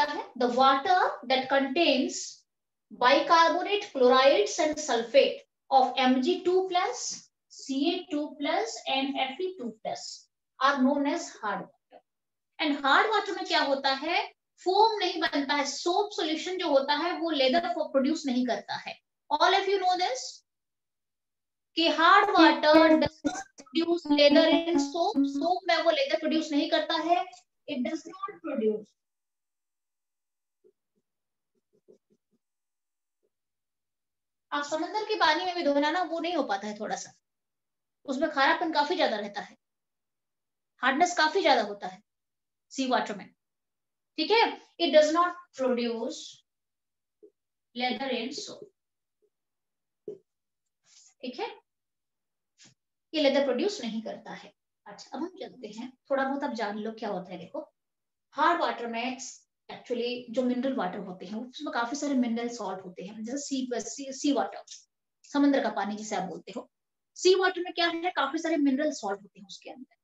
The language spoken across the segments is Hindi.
है? The water that contains bicarbonate, chlorides and sulphate of Mg2+, Ca2+ and Fe2+ are known as hard water. And hard water में क्या होता है? फोम नहीं बनता है, सोप सॉल्यूशन जो होता है वो लेदर प्रोड्यूस नहीं करता है। All of you know this कि hard water does not produce lather in soap. Soap में वो लेदर प्रोड्यूस नहीं करता है, इट डज नॉट प्रोड्यूस। आप समंदर के पानी में भी धोना ना, वो नहीं हो पाता है, थोड़ा सा उसमें खारापन काफी ज्यादा रहता है, हार्डनेस काफी ज्यादा होता है सी वाटर में, ठीक है। It does not produce lather in soap, ठीक है, ये लेदर प्रोड्यूस नहीं करता है। अच्छा, अब हम चलते हैं, थोड़ा बहुत आप जान लो क्या होता है। देखो, हार्ड वाटर में एक्चुअली जो मिनरल वाटर होते हैं उसमें काफी सारे मिनरल सॉल्ट होते हैं, जैसे सी वाटर, समंदर का पानी जिसे आप बोलते हो। सी वाटर में क्या है? काफी सारे मिनरल सॉल्ट होते हैं उसके अंदर,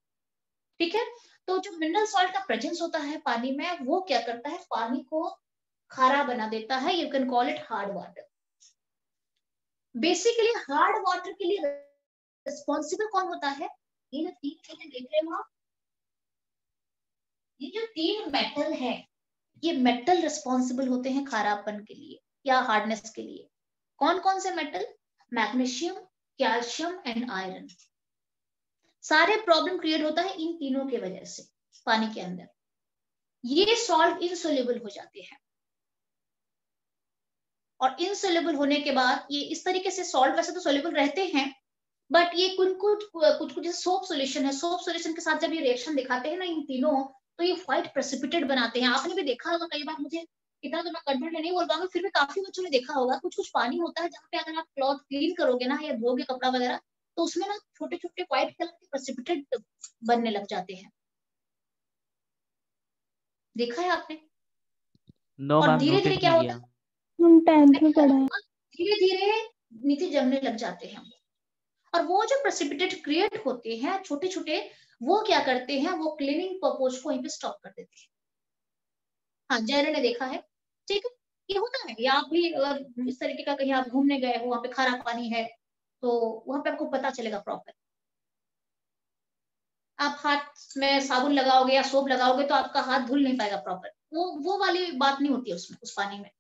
ठीक है। तो जो मिनरल सॉल्ट का प्रेजेंस होता है पानी में, वो क्या करता है? पानी को खारा बना देता है। You can call it hard water. Basically hard water के लिए रिस्पॉन्सिबल कौन होता है? ये जो तीन चीजें देख रहे हो आप, ये जो तीन मेटल है, ये मेटल रिस्पॉन्सिबल होते हैं खारापन के लिए या हार्डनेस के लिए। कौन कौन से metal? Magnesium, calcium and iron. सारे प्रॉब्लम क्रिएट होता है इन तीनों के वजह से पानी के अंदर। ये सॉल्ट इनसोल्युबल हो जाते हैं, और इनसोल्युबल होने के बाद ये इस तरीके से, सॉल्ट वैसे तो सोल्युबल रहते हैं, बट ये कुछ जैसे सोप सॉल्यूशन है, सोप सॉल्यूशन के साथ जब ये रिएक्शन दिखाते हैं ना इन तीनों, तो ये व्हाइट प्रेसिपिटेट बनाते हैं। आपने भी देखा होगा कई बार, मुझे इतना तो मैं कंफर्टेबल नहीं बोल पाऊंगी, फिर भी काफी बच्चों ने देखा होगा, कुछ कुछ पानी होता है जहाँ पे अगर आप क्लॉथ क्लीन करोगे ना या धोगे कपड़ा वगैरह, तो उसमें ना छोटे छोटे व्हाइट कलर के प्रेसिपिटेट बनने लग जाते हैं। देखा है आपने? नो और मैम, धीरे धीरे नोटिस क्या नहीं होता किया। हम 10th में पढ़ा है। धीरे धीरे नीचे जमने लग जाते हैं। और वो जो प्रेसिपिटेट क्रिएट होते हैं छोटे छोटे, वो क्या करते हैं? वो क्लीनिंग पर्पज को वहीं पे स्टॉप कर देते हैं। हाँ, जयरे ने देखा है, ठीक है, ये होता है। या आप भी अगर इस तरीके का कहीं आप घूमने गए हो, वहां पे खारा पानी है, तो वहां पे आपको पता चलेगा प्रॉपर। आप हाथ में साबुन लगाओगे या सोप लगाओगे तो आपका हाथ धुल नहीं पाएगा प्रॉपर, वो वाली बात नहीं होती है उसमें, उस पानी में,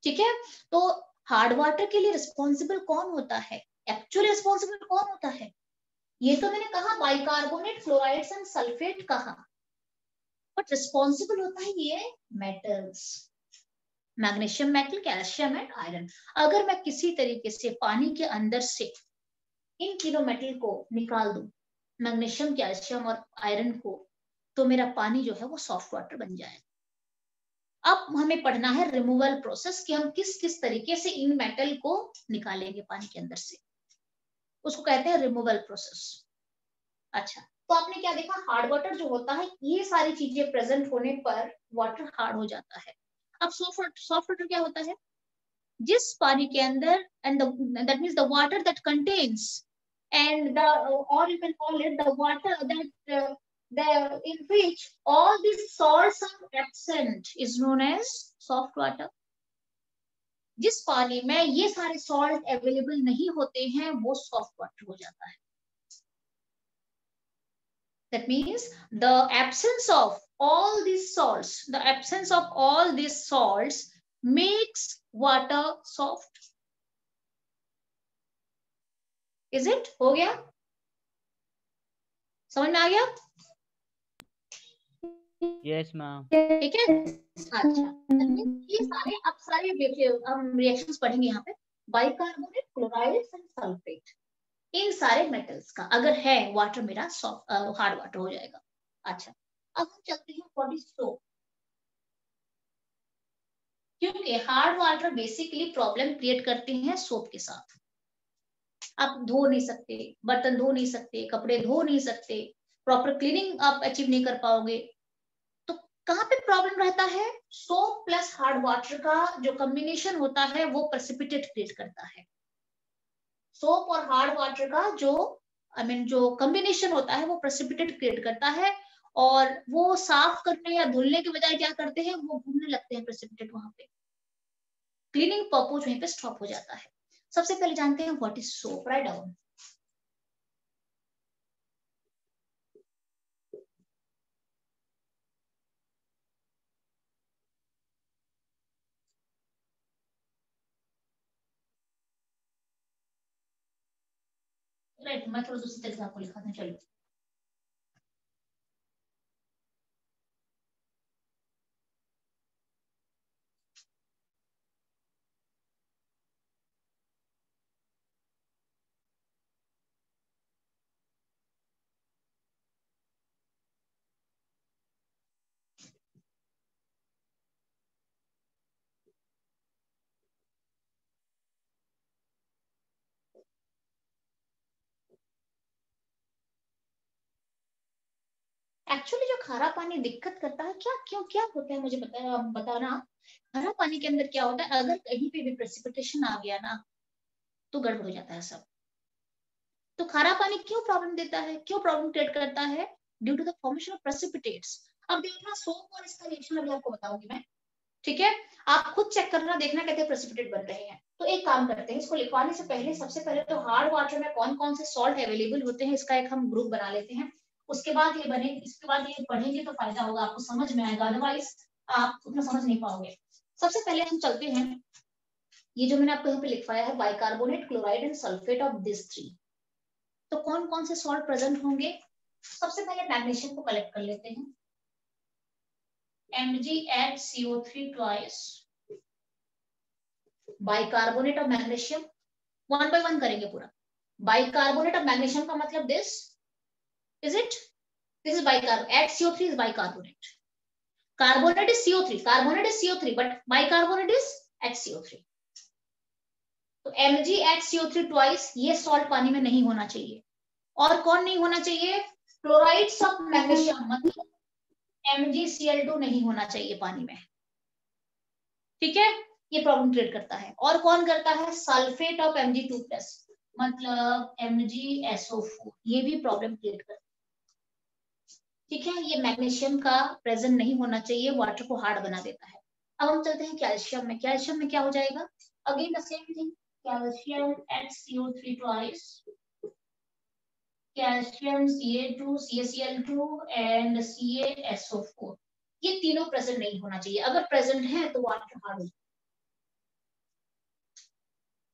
ठीक है। तो हार्ड वाटर के लिए रिस्पॉन्सिबल कौन होता है? एक्चुअली रिस्पॉन्सिबल कौन होता है? ये तो मैंने कहा बाइकार्बोनेट, फ्लोराइड्स एंड सल्फेट कहा, बट रिस्पॉन्सिबल होता है ये metals, magnesium metal, calcium and iron. अगर मैं किसी तरीके से पानी के अंदर से इन तीनों मेटल को निकाल दूं, मैग्नीशियम, कैल्शियम और आयरन को, तो मेरा पानी जो है वो सॉफ्ट वाटर बन जाएगा। अब हमें पढ़ना है रिमूवल प्रोसेस, कि हम किस किस तरीके से इन मेटल को निकालेंगे पानी के अंदर से, उसको कहते हैं रिमूवल प्रोसेस। अच्छा, तो आपने क्या देखा? हार्ड वाटर जो होता है, ये सारी चीजें प्रेजेंट होने पर वाटर हार्ड हो जाता है। अब सॉफ्ट वाटर क्या होता है? जिस पानी के अंदर, and that means the water that contains, and the or you can call it the water that the in which all these salts are absent is known as soft water. जिस पानी में ये सारे सॉल्ट अवेलेबल नहीं होते हैं वो सॉफ्ट वाटर हो जाता है। That means the absence of all these salts, the absence of all these salts makes water soft. Is it? हो गया? समझ में आ गया? Yes ma'am. ठीक है, अच्छा, ये सारे अब सारे हम रिएक्शंस पढ़ेंगे यहाँ पे। बाइकार्बोनेट, क्लोराइड्स एंड सल्फेट, इन सारे मेटल्स का अगर है, वाटर मेरा सॉफ्ट हार्ड वाटर हो जाएगा। अच्छा, अब हम चलते हैं व्हाट इज सोप। क्योंकि hard water basically problem create करते हैं सोप के साथ। आप धो नहीं सकते, बर्तन धो नहीं सकते, कपड़े धो नहीं सकते, प्रॉपर क्लीनिंग आप अचीव नहीं कर पाओगे। तो कहाँ पे प्रॉब्लम रहता है? सोप प्लस हार्ड वाटर का जो कॉम्बिनेशन होता है वो प्रेसिपिटेट क्रिएट करता है। सोप और हार्ड वाटर का जो जो कॉम्बिनेशन होता है वो प्रेसिपिटेट क्रिएट करता है, और वो साफ करने या धुलने के बजाय क्या करते हैं, वो घूमने लगते हैं प्रेसिपिटेट वहां पे, क्लीनिंग पर्पज वहीं पे स्टॉप हो जाता है। सबसे पहले जानते हैं what is soap, write down. Right, मैं थोड़ा दूसरी तरीके से आपको लिखा था, चलो। एक्चुअली जो खारा पानी दिक्कत करता है, क्या क्यों क्या होता है, मुझे बताना। खारा पानी के अंदर क्या होता है, अगर कहीं पे भी प्रेसिपिटेशन आ गया ना तो गड़बड़ हो जाता है सब। तो खारा पानी क्यों प्रॉब्लम देता है, क्यों प्रॉब्लम क्रिएट करता है, due to the formation of precipitates. अब देखना सोप और इसका रिएक्शन अभी आपको बताऊंगी मैं, ठीक है। आप खुद चेक करना, देखना कहते हैं प्रेसिपिटेट बन रहे हैं। तो एक काम करते हैं, इसको लिखवाने से पहले सबसे पहले तो हार्ड वाटर में कौन कौन से सॉल्ट अवेलेबल होते हैं इसका एक हम ग्रुप बना लेते हैं। उसके बाद ये बने, इसके बाद ये पढ़ेंगे तो फायदा होगा, आपको समझ में आएगा, अदरवाइज आप उतना समझ नहीं पाओगे। सबसे पहले हम चलते हैं, ये जो मैंने आपको यहाँ पे लिखवाया है, bicarbonate, chloride and sulphate of this three. तो कौन कौन से सॉल्ट प्रेजेंट होंगे। सबसे पहले मैग्नीशियम को कलेक्ट कर लेते हैं, MgHCO3 twice, bicarbonate of magnesium, one by one करेंगे पूरा। बाइकार्बोनेट ऑफ मैग्नीशियम का मतलब this is it, this is bicarbonate, HCO3 is bicarbonate, carbonate is CO3, carbonate is CO3 but bicarbonate is HCO3। तो MgHCO3 twice ये सॉल्ट पानी में नहीं होना चाहिए। और कौन नहीं होना चाहिए, क्लोराइड्स ऑफ मैग्नीशियम, मतलब MgCl2 नहीं होना चाहिए पानी में, ठीक है। ये प्रॉब्लम क्रिएट करता है। और कौन करता है, सल्फेट ऑफ Mg2+, मतलब MgSO4, ये भी प्रॉब्लम क्रिएट करता है, ठीक है। ये मैग्नीशियम का प्रेजेंट नहीं होना चाहिए, वाटर को हार्ड बना देता है। अब हम चलते हैं कैल्शियम में। कैल्शियम में क्या हो जाएगा, again the same thing, calcium HCO3 twice, calcium Ca2, CaCl2 and CaSO4, ये तीनों प्रेजेंट नहीं होना चाहिए। अगर प्रेजेंट है तो वाटर हार्ड हो जाए,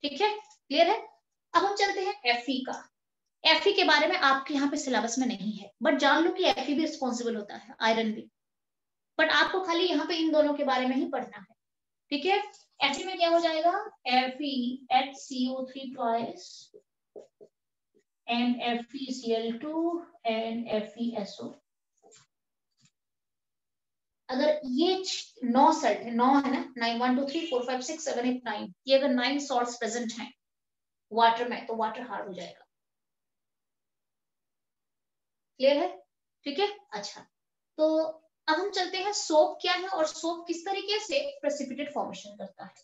ठीक है, क्लियर है। अब हम चलते हैं Fe का। Fe के बारे में आपके यहाँ पे सिलेबस में नहीं है, बट जान लो कि Fe भी रिस्पॉन्सिबल होता है, आयरन भी, बट आपको खाली यहाँ पे इन दोनों के बारे में ही पढ़ना है, ठीक है। Fe में क्या हो जाएगा, FeHCO3 twice and FeCl2 and FeSO। अगर ये 9 सेट है, 9 है ना, 9 1 2 3 4 5 6 7 8 9, ये अगर 9 सॉल्ट्स प्रेजेंट हैं वाटर में तो वाटर हार्ड हो जाएगा, क्लियर है, ठीक है। अच्छा, तो अब हम चलते हैं सोप क्या है और सोप किस तरीके से प्रेसिपिटेट फॉर्मेशन करता है।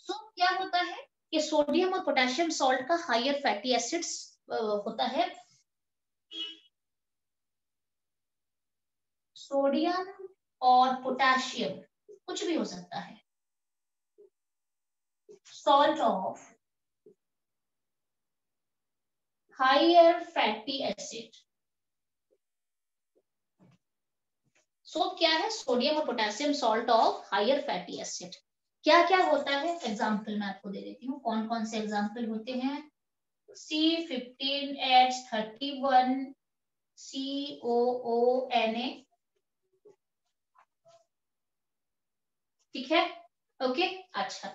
सोप क्या होता है, ये सोडियम और पोटेशियम सॉल्ट का हायर फैटी एसिड्स होता है। सोडियम और पोटेशियम कुछ भी हो सकता है, salt of higher fatty acid. Soap क्या है, सोडियम और potassium salt of higher fatty acid. क्या क्या होता है, एग्जाम्पल मैं आपको दे देती हूँ, कौन कौन से एग्जाम्पल होते हैं। C15H31 COONA, ठीक है, ओके। अच्छा,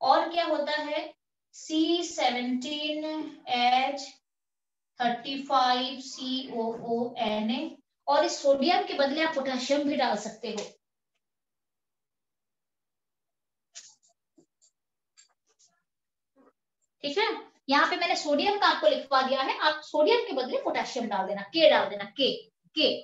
और क्या होता है, C17H35 COONA, और इस सोडियम के बदले आप पोटेशियम भी डाल सकते हो, ठीक है। यहाँ पे मैंने सोडियम का आपको लिखवा दिया है, आप सोडियम के बदले पोटेशियम डाल देना, के डाल देना, के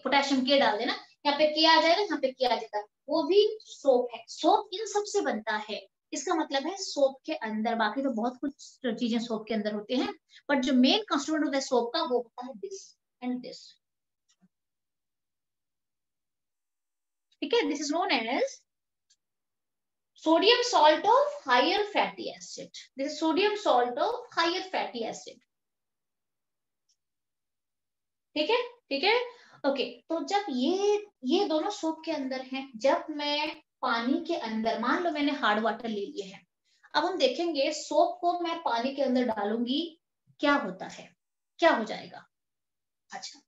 पोटेशियम के डाल देना, यहाँ पे के आ जाएगा, यहाँ पे के आ जाएगा, वो भी सोप है। सोप इन सबसे बनता है, इसका मतलब है सोप के अंदर, बाकी तो बहुत कुछ चीजें सोप के अंदर होती हैं, बट जो मेन कंस्टिट्यूएंट होता है सोप का वो होता है दिस, एंड दिस, ठीक है, this is known as sodium salt of higher fatty acid. This is sodium salt of higher fatty acid. ठीक है, ठीक है, ओके। तो जब ये दोनों सोप के अंदर हैं, जब मैं पानी के अंदर, मान लो मैंने हार्ड वाटर ले लिए हैं, अब हम देखेंगे सोप को मैं पानी के अंदर डालूंगी क्या होता है, क्या हो जाएगा। अच्छा,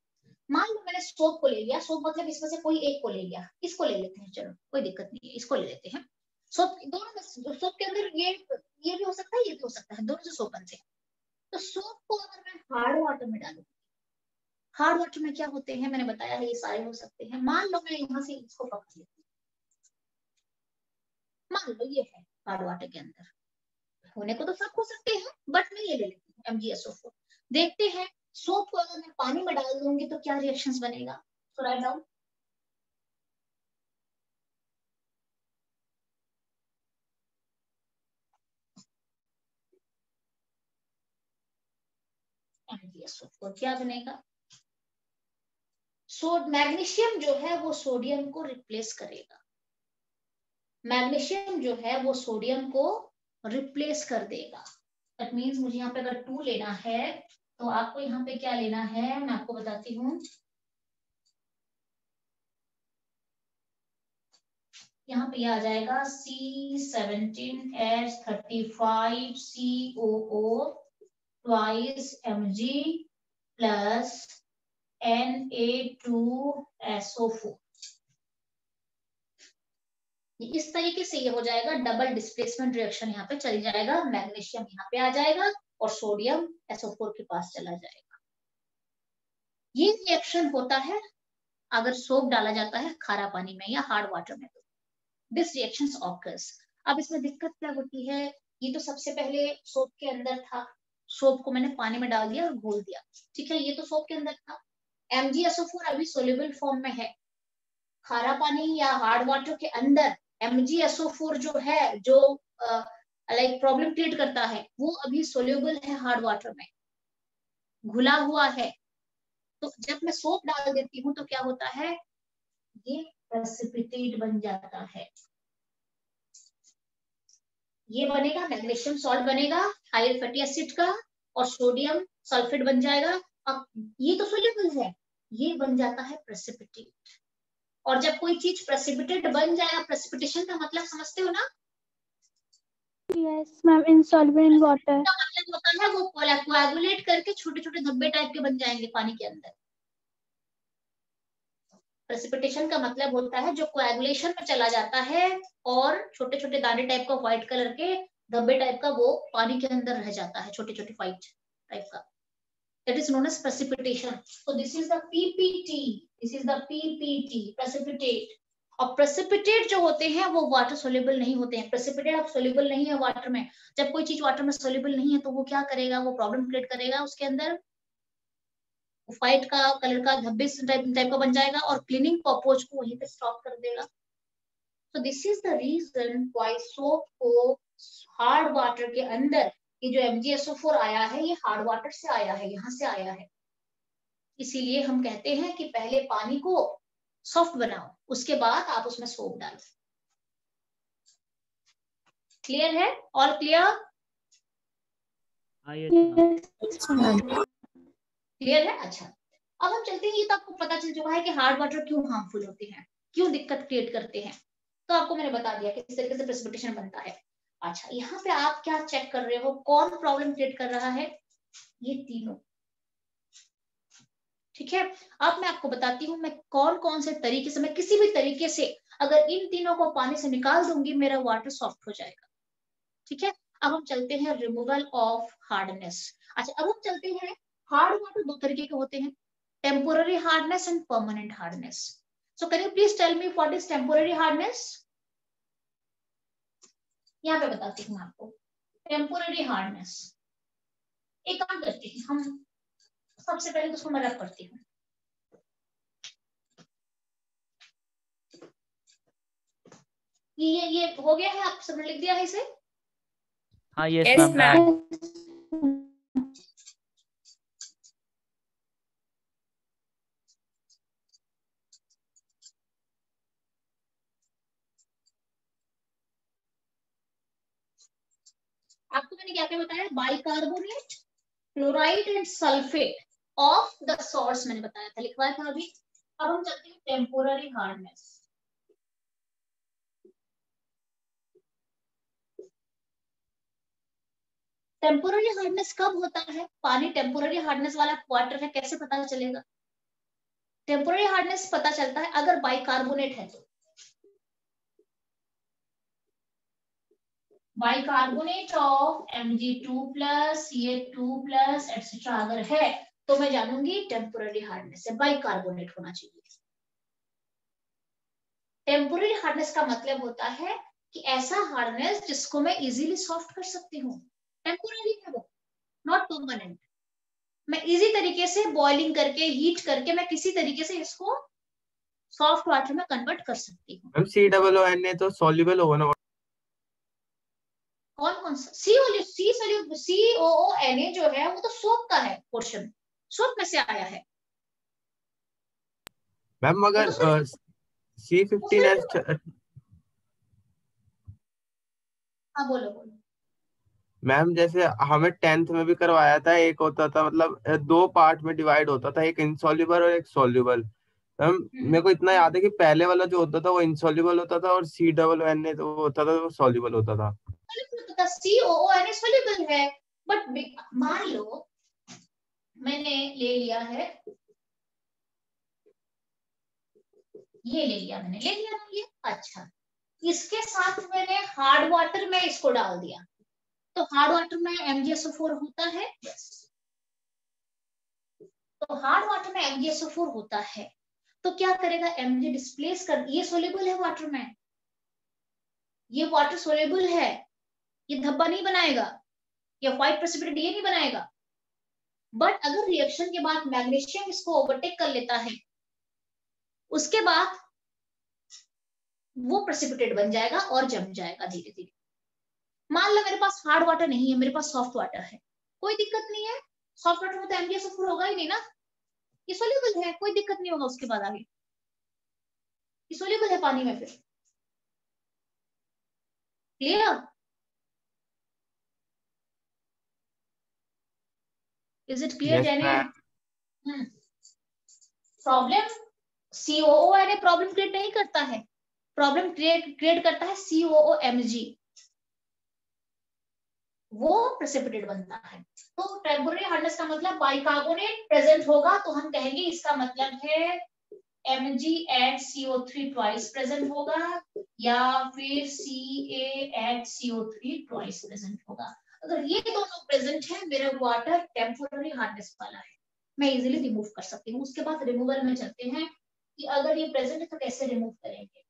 मान लो मैंने सोप को ले लिया, सोप मतलब इसमें से कोई एक को ले लिया, इसको ले लेते हैं, चलो कोई दिक्कत नहीं है, इसको ले लेते हैं। सोप दोनों में, सोप के अंदर ये भी हो सकता है, ये भी हो सकता है, दोनों से सोप बनते हैं। तो सोप को अगर मैं हार्ड वाटर में डालूं, हार्ड वाटर में क्या होते हैं मैंने बताया है, ये सारे हो सकते हैं। मान लो मैं यहाँ से इसको पकड़ लेती हूँ, मान लो ये है हार्ड वाटर के अंदर, होने को तो सब हो सकते हैं, बट मैं ये ले लेती हूँ MgSO4। देखते हैं सोप को अगर मैं पानी में डाल दूंगी तो क्या रिएक्शंस बनेगा। तो राइट डाउन, MgSO4 क्या बनेगा, मैग्नीशियम जो है वो सोडियम को रिप्लेस करेगा, मैग्नीशियम जो है वो सोडियम को रिप्लेस कर देगा। दैट मींस मुझे यहाँ पे अगर 2 लेना है तो आपको यहाँ पे क्या लेना है, मैं आपको बताती हूँ। यहाँ पे आ जाएगा C17H35COO twice Mg plus Na2SO4। इस तरीके से ये हो जाएगा, डबल डिस्प्लेसमेंट रिएक्शन यहाँ पे चल जाएगा, मैग्नीशियम यहाँ पे आ जाएगा और सोडियम SO4 के पास चला जाएगा। ये रिएक्शन होता है अगर सोप डाला जाता है खारा पानी में या हार्ड वाटर में, तो दिस रिएक्शंस ऑकर्स। अब इसमें दिक्कत क्या होती है, ये तो सबसे पहले सोप के अंदर था, सोप को मैंने पानी में डाल दिया और घोल दिया, ठीक है, ये तो सोप के अंदर था। MgSO4 अभी सोल्यूबल फॉर्म में है, खारा पानी या हार्ड वाटर के अंदर MgSO4 जो है, जो लाइक प्रॉब्लम क्रिएट करता है, वो अभी सोल्यूबल है हार्ड वाटर में, घुला हुआ है। तो जब मैं सोप डाल देती हूँ तो क्या होता है, ये प्रेसिपिटेट बन जाता है, ये बनेगा मैग्नीशियम सॉल्ट बनेगा हायर फैटी एसिड का, और सोडियम सल्फेट बन जाएगा। अब ये तो सोल्यूबल है, ये बन जाता है प्रेसिपिटेट। और जब कोई चीज प्रेसिपिटेट बन जाएगा, प्रेसिपिटेशन का मतलब समझते हो ना? Yes ma'am, insoluble in water। का मतलब होता है वो कोएगुलेट करके छोटे छोटे धब्बे टाइप के बन जाएंगे पानी के अंदर। प्रेसिपिटेशन का मतलब होता है जो कोएगुलेशन में चला जाता है और छोटे छोटे दाने टाइप का व्हाइट कलर के धब्बे टाइप का वो पानी के अंदर रह जाता है, छोटे छोटे व्हाइट टाइप का, that is known as precipitation. So this is the PPT, this is the PPT, precipitate। और प्रेसिपिटेट जो होते हैं वो वाटर सोल्यूबल नहीं होते हैं, प्रेसिपिटेट अब सोल्यूबल नहीं है वाटर में। जब कोई चीज वाटर में सोल्यूबल नहीं है तो वो क्या करेगा, वो प्रॉब्लम क्रिएट करेगा, उसके अंदर व्हाइट का कलर का धब्बे टाइप का बन जाएगा और क्लीनिंग पर्पज को वहीं पे स्टॉप कर देगा। So this is the reason why soap को हार्ड वाटर के अंदर, ये जो MgSO4 आया है ये हार्ड वाटर से आया है, यहाँ से आया है, इसीलिए हम कहते हैं कि पहले पानी को सॉफ्ट बनाओ, उसके बाद आप उसमें सोप डालो। क्लियर है? All clear? क्लियर है? अच्छा, अब हम चलते हैं, ये तो आपको पता चल चुका है कि हार्ड वाटर क्यों हार्मफुल होते हैं, क्यों दिक्कत क्रिएट करते हैं, तो आपको मैंने बता दिया कि किस तरीके से प्रेसिपिटेशन बनता है। अच्छा, यहाँ पे आप क्या चेक कर रहे हो, कौन प्रॉब्लम क्रिएट कर रहा है, ये तीनों, ठीक है। अब मैं आपको बताती हूँ मैं कौन कौन से तरीके से, मैं किसी भी तरीके से अगर इन तीनों को पानी से निकाल दूंगी मेरा वाटर सॉफ्ट हो जाएगा, ठीक है। अब हम चलते हैं रिमूवल ऑफ हार्डनेस। अच्छा, अब हम चलते हैं, हार्ड वाटर दो तरीके के होते हैं, temporary hardness and permanent hardness. So can you please tell me what is temporary hardness? यहाँ पे बताती हूँ आपको टेम्पोररी हार्डनेस। एक काम करते हैं हम, सबसे पहले तो उसको मैं रब करती हूँ, ये हो गया है, आप सबने लिख दिया है इसे? हाँ यस मैम। आपको मैंने क्या क्या बताया, bicarbonate, chloride and sulphate of the source मैंने बताया था, लिखवाया था अभी। अब हम चलते हैं टेम्पोररी हार्डनेस। टेम्पोररी हार्डनेस कब होता है, पानी टेम्पोररी हार्डनेस वाला वाटर है, कैसे पता चलेगा? टेम्पोररी हार्डनेस पता चलता है अगर बाइकार्बोनेट है तो, bicarbonate of Mg2+, Ca2+ etcetera अगर है तो मैं जानूंगी टेम्पोररी हार्डनेस है, बाइकार्बोनेट होना चाहिए। टेम्पोररी हार्डनेस का मतलब होता है कि ऐसा हार्डनेस जिसको मैं इजीली सॉफ्ट कर सकती हूँ, टेम्पोररी है वो, नॉट परमानेंट। मैं इजी तरीके से बॉइलिंग करके, हीट करके मैं किसी तरीके से इसको सॉफ्ट वाटर में कन्वर्ट कर सकती हूँ। मैम COO तो सॉल्युबल होगा ना? कौन कौन सा? COONA जो है वो तो सोप का है पोर्शन, सोप में से आया है मैम वो अगर तो C15H, हाँ बोलो बोलो। मैम जैसे हमें 10th में भी करवाया था, एक होता था मतलब दो पार्ट में डिवाइड होता था, एक इनसॉल्युबल और एक सॉल्युबल। मैम मेरे को इतना याद है कि पहले वाला जो होता था वो इनसॉल्युबल होता था और COO तो वो होता था, वो सॉल्युबल होता था। COONA सोल्यूबल है, बट मान लो मैंने ले लिया है, ये ले लिया मैंने, ले लिया ना ये, अच्छा इसके साथ मैंने हार्ड वाटर में इसको डाल दिया, तो हार्ड वाटर में MgSO4 होता है, यस। तो हार्ड वाटर में MgSO4 होता है, तो क्या करेगा, Mg डिस्प्लेस कर, ये सोल्यूबल है वाटर में, ये वाटर सोल्यूबल है, ये धब्बा नहीं बनाएगा, ये व्हाइट प्रेसिपिटेट ये नहीं बनाएगा। बट अगर रिएक्शन के बाद मैग्नीशियम इसको ओवरटेक कर लेता है, उसके बाद वो प्रेसिपिटेट बन जाएगा और जम जाएगा धीरे धीरे। मान लो मेरे पास हार्ड वाटर नहीं है, मेरे पास सॉफ्ट वाटर है, कोई दिक्कत नहीं है, सॉफ्ट वाटर में तो MgSO4 होगा ही नहीं ना, ये सोल्यूबल है, कोई दिक्कत नहीं होगा उसके बाद आगे, ये सोल्यूबल है पानी में फिर। Clear? Is it clear yes जेने? Ma'am. Problem COONA problem create नहीं करता है, प्रॉब्लम क्रिएट करता है COOMg, वो प्रेसिपिटेट बनता है। तो टेम्पोररी हार्डनेस का मतलब बाइकार्बोनेट प्रेजेंट होगा तो हम कहेंगे इसका मतलब है Mg at CO3 twice present होगा, या फिर Ca at CO3 twice present होगा। अगर ये दोनों प्रेजेंट है, मेरा वाटर टेम्पोररी हार्डनेस वाला है, मैं इजीली रिमूव कर सकती हूँ। उसके बाद रिमूवल में चलते हैं कि अगर ये प्रेजेंट है तो कैसे रिमूव करेंगे।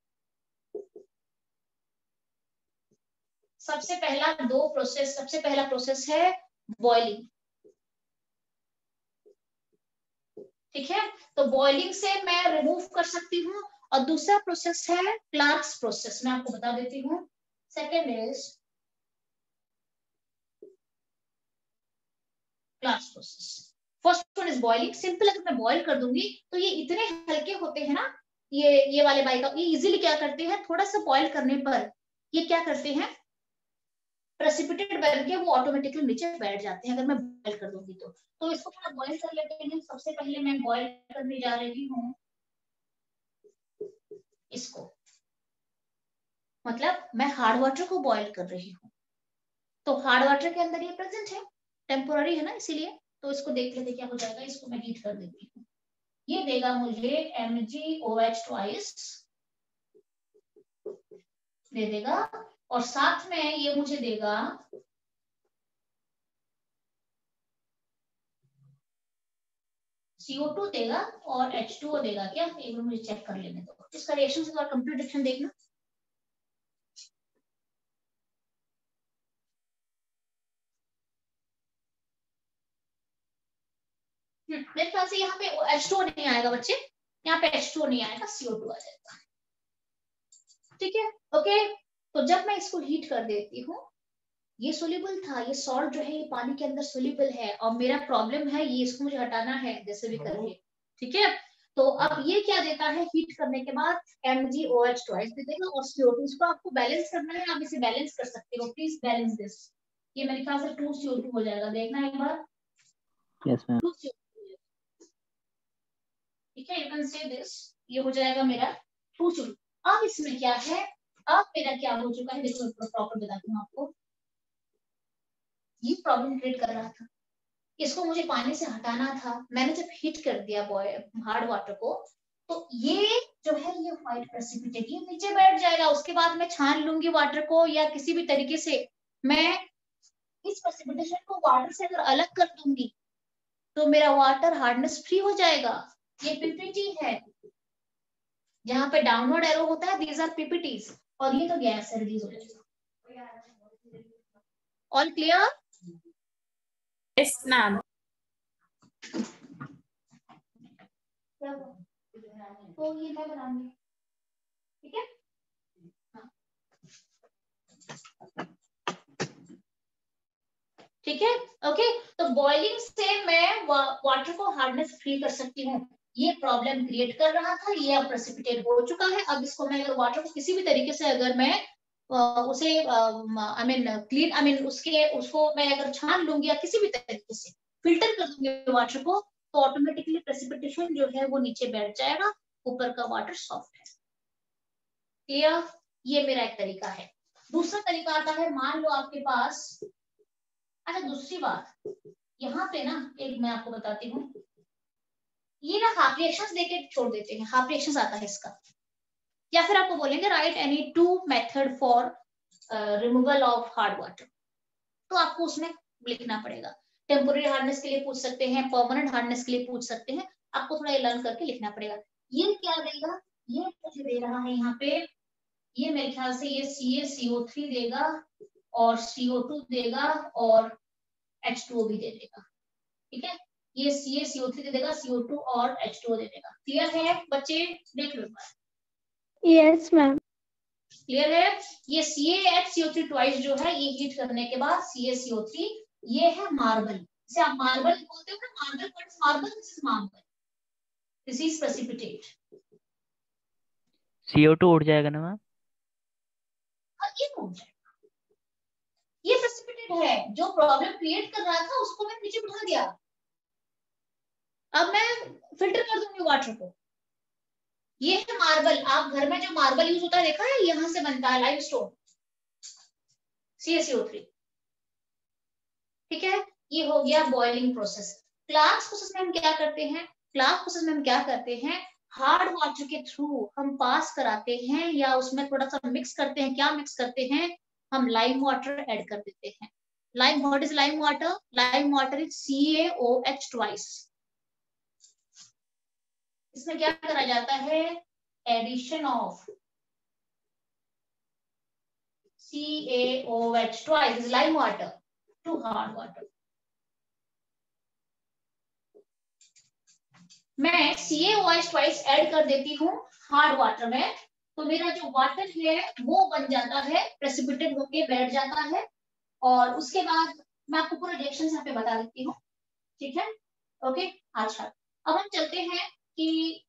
सबसे पहला प्रोसेस है बॉइलिंग, ठीक है, तो बॉइलिंग से मैं रिमूव कर सकती हूँ। और दूसरा प्रोसेस है क्लार्क्स प्रोसेस, मैं आपको बता देती हूँ। Second is Clarks process, first one is boiling. Simple, अगर मैं बॉइल कर दूंगी तो ये इतने हल्के होते हैं ना, ये वाले बाइक ये इजीली क्या करते हैं, थोड़ा सा बॉइल करने पर ये क्या करते हैं, प्रेसिपिटेट बन के वो ऑटोमेटिकली नीचे बैठ जाते हैं अगर मैं बॉइल कर दूंगी तो इसको थोड़ा बॉइल कर लेते हैं। सबसे पहले मैं बॉइल करने जा रही हूँ इसको, मतलब मैं हार्ड वाटर को बॉइल कर रही हूँ, तो हार्ड वाटर के अंदर ये प्रेजेंट है, टेम्पोररी है ना इसीलिए। तो इसको देख लेते क्या हो जाएगा, इसको मैं हीट कर देती हूँ। ये देगा मुझे MgOH ट्वाइस दे देगा, और साथ में ये मुझे देगा CO2 देगा और H2O देगा क्या, एक बार मुझे चेक कर लेने दो। इसका रिएक्शन से कंप्लीट रिएक्शन देखना। मेरे ख्याल से यहाँ पे H2O नहीं आएगा बच्चे, यहाँ पे H2O नहीं आएगा, CO2 आ जाएगा, ठीक है। ओके, तो जब मैं इसको हीट कर देती हूँ, ये सोल्यूबल था, ये सॉल्ट जो है ये पानी के अंदर सोल्यूबल है, और मेरा प्रॉब्लम है ये, इसको मुझे हटाना है जैसे भी करके, ठीक है। तो अब ये क्या देता है, हीट करने के बाद MgOH ट्वाइस दे देगा और CO2, इसको आपको बैलेंस करना है, आप इसे बैलेंस कर सकते हो, प्लीज बैलेंस दिस। ये मेरे ख्याल से 2CO2 हो जाएगा, देखना एक बार। Yes ma'am. 2CO2, ठीक है, यू कैन से दिस, ये हो जाएगा मेरा 2CO2। अब इसमें क्या है, अब मेरा क्या हो चुका है, देखो प्रॉपर बताती हूँ आपको। ये प्रॉब्लम क्रिएट कर रहा था, इसको मुझे पानी से हटाना था। मैंने जब हीट कर दिया हार्ड वाटर को, तो ये जो है ये व्हाइट प्रेसिपिटेट ये नीचे बैठ जाएगा। उसके बाद मैं छान लूंगी वाटर को, या किसी भी तरीके से मैं इस प्रेसिपिटेशन को वाटर से अगर अलग कर दूंगी तो मेरा वाटर हार्डनेस फ्री हो जाएगा। ये पीपीटी है, जहां पे डाउनवर्ड एरो होता है, दीज आर पीपीटीज, और ये तो गैस है, रिलीज हो जाएगा। All clear? Yes ma'am. तो ये मैं बनाऊंगी, ठीक है। ठीक है, ओके। तो बॉइलिंग से मैं वाटर को हार्डनेस फ्री कर सकती हूँ। ये प्रॉब्लम क्रिएट कर रहा था, ये अब प्रेसिपिटेट हो चुका है। अब इसको मैं अगर वाटर को किसी भी तरीके से अगर मैं उसे I mean clean, I mean उसको मैं अगर छान लूंगी या किसी भी तरीके से फिल्टर कर दूंगी वाटर को, तो ऑटोमेटिकली प्रेसिपिटेशन जो है वो नीचे बैठ जाएगा, ऊपर का वाटर सॉफ्ट है। क्लियर? ये मेरा एक तरीका है। दूसरा तरीका आता है, मान लो आपके पास, अच्छा दूसरी बात यहाँ पे ना, एक मैं आपको बताती हूँ, ये ना हाफ रिएक्शंस देके छोड़ देते हैं, हाफ रिएक्शंस आता है इसका, या फिर आपको बोलेंगे right any 2 method for removal of hard water. तो आपको उसमें लिखना पड़ेगा, टेम्पोररी हार्डनेस के लिए पूछ सकते हैं, परमानेंट हार्डनेस के लिए पूछ सकते हैं, आपको थोड़ा ये लर्न करके लिखना पड़ेगा। ये क्या देगा, ये मुझे दे रहा है यहाँ पे, ये मेरे ख्याल से ये CaCO3 देगा और CO2 देगा और H2O भी दे देगा, ठीक है। ये CaCO3 दे देगा, CO2 और H2O दे देगा। क्लियर है बच्चे? देख लो। Yes ma'am. क्लियर है? ये CaHCO3 ट्वाइस जो है, ये हीट करने के बाद CaCO3, ये है मार्बल। इसे आप मार्बल बोलते हो ना, marble, what is marble? This is marble, this is precipitate. CO2 उड़ जाएगा ना मैम? ये उड़ जाएगा, ये प्रेसिपिटेट है। जो प्रॉब्लम क्रिएट कर रहा था उसको मैंने नीचे बिठा दिया। अब मैं फिल्टर कर दूंगी वाटर को। ये है मार्बल। आप घर में जो मार्बल यूज होता है देखा है, यहां से बनता है लाइमस्टोन, CaCO3, ठीक है। ये हो गया बॉइलिंग प्रोसेस। क्लार्क्स प्रोसेस में हम क्या करते हैं, क्लार्क्स प्रोसेस में हम क्या करते हैं, हार्ड वाटर के थ्रू हम पास कराते हैं या उसमें थोड़ा सा मिक्स करते हैं। क्या मिक्स करते हैं? हम लाइम वाटर ऐड कर देते हैं। Lime, what is lime water? Lime water is CaOH twice. इसमें क्या करा जाता है, addition of CaOH twice is lime water to hard water. मैं CaOH twice ऐड कर देती हूँ हार्ड वाटर में, तो मेरा जो वाटर है वो बन जाता है, प्रेसिपिटेट होके बैठ जाता है। और उसके बाद मैं आपको पूरा रिएक्शन यहाँ पे बता देती हूँ, ठीक है, ओके। अच्छा, अब हम चलते हैं कि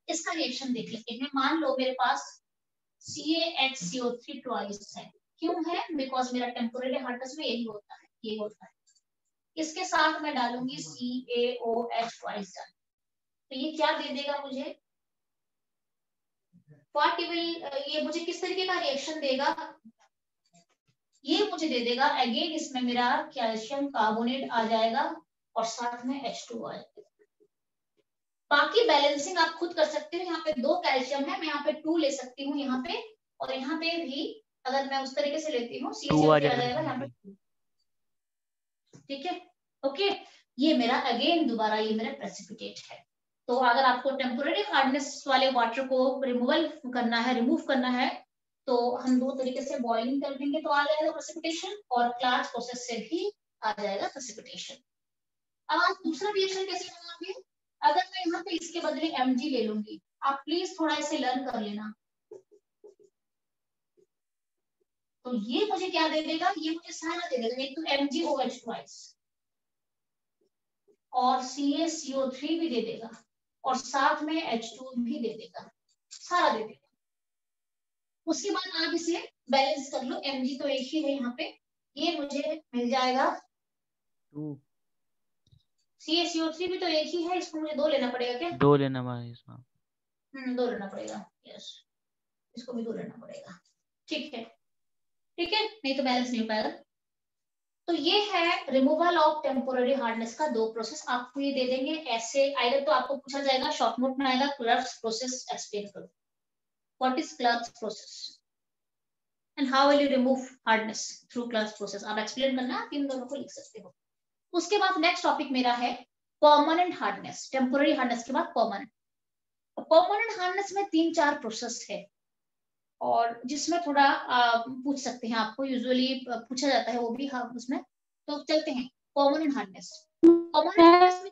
इसका रिएक्शन देख लेते हैं। मान लो मेरे पास CaHCO3 ट्वाइस है। क्यों है? बिकॉज मेरा टेम्पोररी हार्डनेस में यही होता है, ये होता है। इसके साथ मैं डालूंगी CaOH ट्वाइस। तो ये क्या दे देगा मुझे, ये मुझे किस तरीके का रिएक्शन देगा, ये मुझे दे देगा अगेन इसमें मेरा कैल्शियम कार्बोनेट आ जाएगा और साथ में H2O आ जाएगा। बाकी बैलेंसिंग आप खुद कर सकते हो। यहाँ पे 2 कैल्शियम है, मैं यहाँ पे 2 ले सकती हूँ यहाँ पे, और यहाँ पे भी अगर मैं उस तरीके से लेती हूँ CaCO3 आ जाएगा यहाँ पे, ठीक है, ओके। ये मेरा अगेन दोबारा ये मेरा प्रेसिपिटेट है। तो अगर आपको टेम्पोररी हार्डनेस वाले वाटर को रिमूव करना है, तो हम 2 तरीके से बॉइलिंग कर देंगे तो आ जाएगा प्रेसिपिटेशन, और क्लार्क्स प्रोसेस से भी आ जाएगा प्रेसिपिटेशन। अब आप दूसरा रिएक्शन कैसे बनाओगे? अगर मैं यहाँ पे इसके बदले Mg ले लूंगी, आप प्लीज थोड़ा इसे लर्न कर लेना। तो ये मुझे क्या दे देगा, ये मुझे सारा दे देगा, एक तो MgOH ट्वाइस और CaCO3 भी दे देगा और साथ में H2 भी दे देगा, सारा दे देगा। उसके बाद आप इसे बैलेंस कर लो। Mg तो एक ही है यहाँ पे, ये मुझे मिल जाएगा 2 CaCO3 भी तो एक ही है, इसको मुझे 2 लेना पड़ेगा क्या? 2 लेना मैम इसमें। 2 लेना पड़ेगा, यस, इसको भी 2 लेना पड़ेगा। ठीक है, ठीक है, नहीं तो बैलेंस नहीं हो पाएगा। तो ये है रिमूवल ऑफ टेम्पोररी हार्डनेस का 2 प्रोसेस। आपको ये दे देंगे ऐसे, आइदर तो आपको पूछा जाएगा शॉर्ट नोट में आएगा क्लर्क्स प्रोसेस एक्सप्लेन करो, what is clerks process and how will you remove hardness through clerks process. आप एक्सप्लेन करना, आप इन दोनों को लिख सकते हो। उसके बाद नेक्स्ट टॉपिक मेरा है परमानेंट हार्डनेस। टेम्पोररी हार्डनेस के बाद परमानेंट। परमानेंट हार्डनेस में 3-4 प्रोसेस है, और जिसमें थोड़ा पूछ सकते हैं, आपको यूजुअली पूछा जाता है वो भी, हाँ उसमें। तो चलते हैं परमानेंट हार्डनेस। परमानेंट हार्डनेस में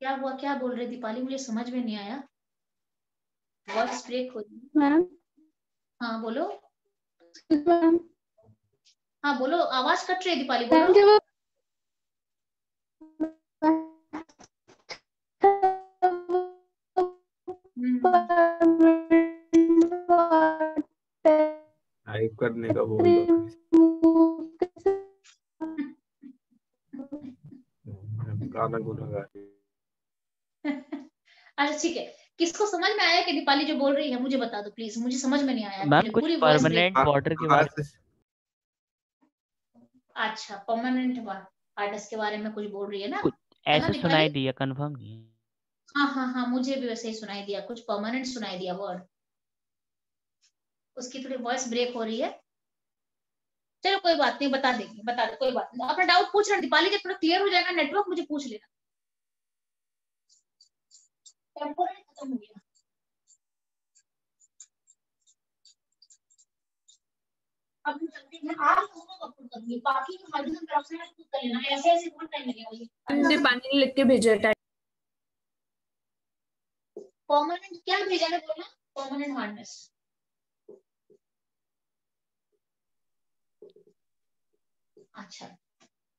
क्या हुआ, क्या बोल रहे दीपाली, मुझे समझ में नहीं आया, वॉइस ब्रेक हो रही है। मैम हाँ बोलो, मैम हाँ बोलो, आवाज कट रही है दीपाली, मैम बोलो। जब टाइप करने का बोल दो। गाना गुना गा रही है। अच्छा ठीक है, किसको समझ में आया कि दीपाली जो बोल रही है, मुझे बता दो प्लीज, मुझे समझ में नहीं आया मैम actually, कुछ पूरी वॉइस ब्रेक। परमानेंट वाटर के बारे में। अच्छा, परमानेंट हार्डनेस के बारे में कुछ बोल रही है ना, कुछ है ना ऐसे दीपाली? सुनाई दिया, कंफर्म नहीं है। हाँ हाँ हाँ, मुझे भी वैसे ही सुनाई दिया, कुछ परमानेंट सुनाई दिया वर्ड, उसकी थोड़ी वॉइस ब्रेक हो रही है। चलो कोई बात नहीं, बता देंगे, बता दे, कोई बात नहीं। अपना डाउट पूछ रहे दीपाली, जब थोड़ा क्लियर हो जाएगा नेटवर्क, मुझे पूछ लेना। टेम्पोररी खत्म हो गया। अब हम चलते हैं, आज दोनों का खुद करेंगे, बाकी हाइड्रोजन पेरोक्साइड खुद कर लेना, ऐसे ऐसे बहुत टाइम लगेगा। दीपाली लिख के भेजा टाइप। परमानेंट क्या भेजा है बोला? Permanent hardness. अच्छा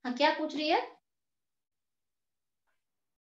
हाँ, क्या पूछ रही है?